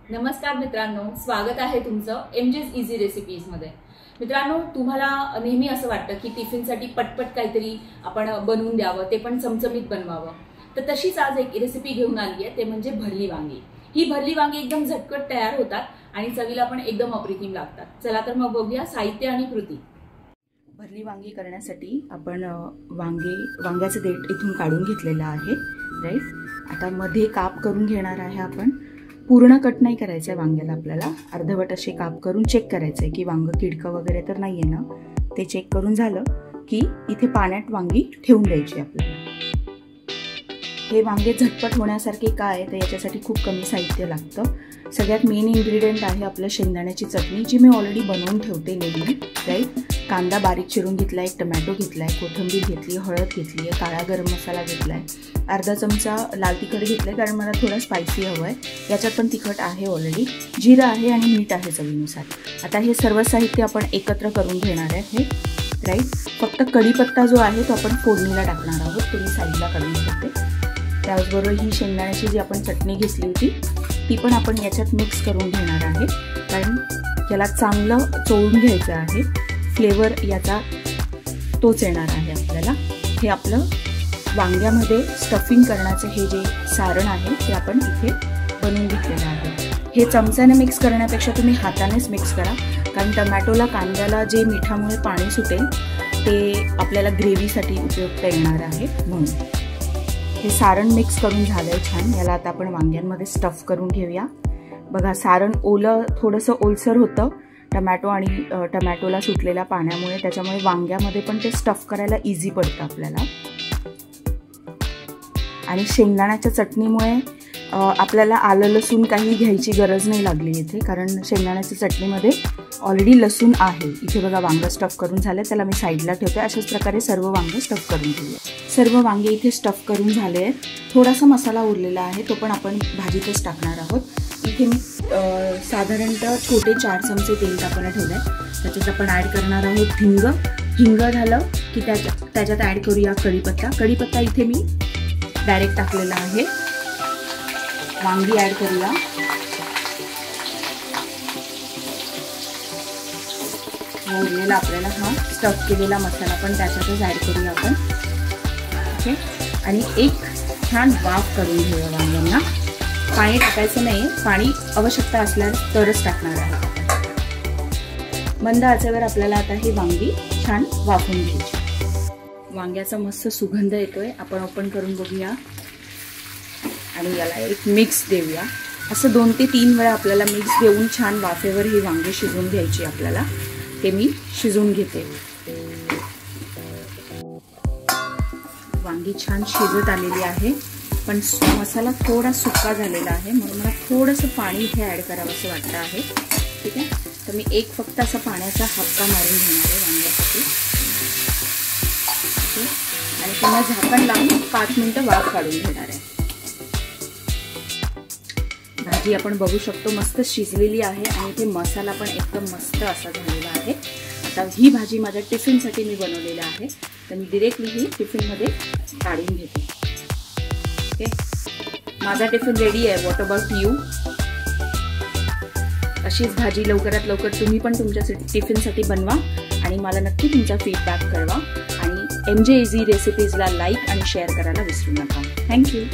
नमस्कार मित्रांनो, स्वागत आहे तुमचं एमजेस इझी रेसिपीज मध्ये। मित्रांनो, तुम्हाला नेहमी असं वाटतं की टिफिनसाठी पटपट काहीतरी आपण बनवून द्यावं, ते पण चमचमीत बनवावं। तर तशीच आज एक रेसिपी घेऊन आली आहे, ते म्हणजे भरली वांगी। ही भरली वांगी एकदम झटपट तयार होतात आणि चवीला पण एकदम अप्रतिम लागतात। चला तर मग बघूया साहित्य आणि कृती। भरली वांगी करण्यासाठी आपण वांग्याचं देठ इथून काढून घेतलेलं आहे, राईट। आता मध्ये काप करून घेणार आहे आपण। पूर्ण कट नाही करायचं आहे वांग्याला, आपल्याला अर्धवट असे काप करून चेक करायचं आहे की वांग किडकं वगैरे तर नाही आहे ना। ते चेक करून झालं की इथे पाण्यात वांगी ठेवून द्यायची आपल्याला। हे वांगे झटपट होण्यासारखे काय आहे तर याच्यासाठी खूप कमी साहित्य लागतं। सगळ्यात मेन इन्ग्रेडियंट आहे आपलं शेंगदाण्याची चटणी, जी मी ऑलरेडी बनवून ठेवते नेहमी, राईट। कांदा बारीक चिरून घेतला, एक टमॅटो घेतला, कोथिंबीर घेतली, हळद घेतली, काळा गरम मसाला घेतला, अर्धा चमचा लाल तिखट घेतलं कारण मला थोडं स्पायसी हवं आहे। याच्यात पण तिखट आहे ऑलरेडी, जिरं आहे आणि मीठ आहे चवीनुसार। आता हे सर्व साहित्य आपण एकत्र करून घेणार आहे, राईट। फक्त कढीपत्ता जो आहे तो आपण फोडणीला टाकणार आहोत, तुम्ही साईडला काढून ठेवते। त्याचबरोबर ही शेंगदाण्याची जी आपण चटणी घेतली होती ती पण आपण याच्यात मिक्स करून घेणार आहे, कारण याला चांगलं चोळून घ्यायचं आहे। फ्लेवर याचा तोच येणार आहे आपल्याला। हे आपलं वांग्यामध्ये स्टफिंग करण्याचे हे जे सारण आहे ते आपण इथे बनवून घेतलेलं आहे। हे चमच्याने मिक्स करण्यापेक्षा तुम्ही हातानेच मिक्स करा, कारण टमॅटोला कांद्याला जे मिठामुळे पाणी सुटेल ते आपल्याला ग्रेव्हीसाठी उपयुक्त येणार आहे म्हणून। हे सारण मिक्स करून झालंय छान। याला आता आपण वांग्यांमध्ये स्टफ करून घेऊया। बघा, सारण थोडंसं ओलसर होतं टमॅटोला सुटलेल्या पाण्यामुळे, त्याच्यामुळे वांग्यामध्ये पण ते स्टफ करायला इझी पडतं आपल्याला। आणि शेंगदाण्याच्या चटणीमुळे आपल्याला आलं लसूण काही घ्यायची गरज नाही लागली इथे, कारण शेंगदाण्याच्या चटणीमध्ये ऑलरेडी लसूण आहे। इथे बघा वांग स्टफ करून झालं, त्याला मी साईडला ठेवते। अशाच प्रकारे सर्व वांगे स्टफ करून घेऊया। सर्व वांगे इथे स्टफ करून झाले आहेत। थोडासा मसाला उरलेला आहे, तो पण आपण भाजीतच टाकणार आहोत। इथे मी साधारणतः छोटे 4 चमचे तेल टाकायला ठेवलं आहे। त्याच्यात आपण ॲड करणार आहोत हिंग झालं की त्याच्यात ॲड करूया कढीपत्ता इथे मी डायरेक्ट टाकलेला आहे। वांगी ॲड करूया, उरलेला आपल्याला हा स्टफ केलेला मसाला पण त्याच्यातच ॲड करूया आपण, ओके। आणि एक छान वाफ करून घेऊया वांग्यांना। पाणी टाकायचं नाही, पाणी आवश्यकता असल्यास तरच टाकणार आहे। मंद आचेवर आपल्याला आता ही वांगी छान वाफून घ्यायची। वांग्याचा मस्त सुगंध येतोय, आपण ओपन करून बघूया आणि याला एक मिक्स देऊया। असं 2 ते 3 वेळा आपल्याला मिक्स देऊन छान वाफेवर ही वांगी शिजवून घ्यायची आपल्याला। ते मी शिजवून घेते। वांगी छान शिजत आलेली आहे, पण मसाला थोडा सुका झालेला आहे, म्हणून मला थोडंसं पाणी इथे ॲड करावं असं वाटतं आहे, ठीक आहे। तर मी एक फक्त असा पाण्याचा हक्का मारून घेणार आहे वांग्यासाठी, ओके। आणि पुन्हा झाकण लावून 5 मिनिटं वाफ काढून घेणार आहे। भाजी आपण बघू शकतो मस्त शिजलेली आहे आणि इथे मसाला पण एकदम मस्त असा झालेला आहे। आता ही भाजी माझ्या टिफिनसाठी मी बनवलेली आहे, तर मी डिरेक्टली ही टिफिनमध्ये काढून घेते, ओके। माझा टिफिन रेडी आहे, व्हॉट अबाउट यू? अशीच भाजी लवकरात लवकर तुम्ही पण तुमच्या टिफिनसाठी बनवा आणि मला नक्की तुमचा फीडबॅक कळवा। आणि एमजे इझी रेसिपीजला लाईक आणि शेअर करायला विसरू नका। थँक्यू।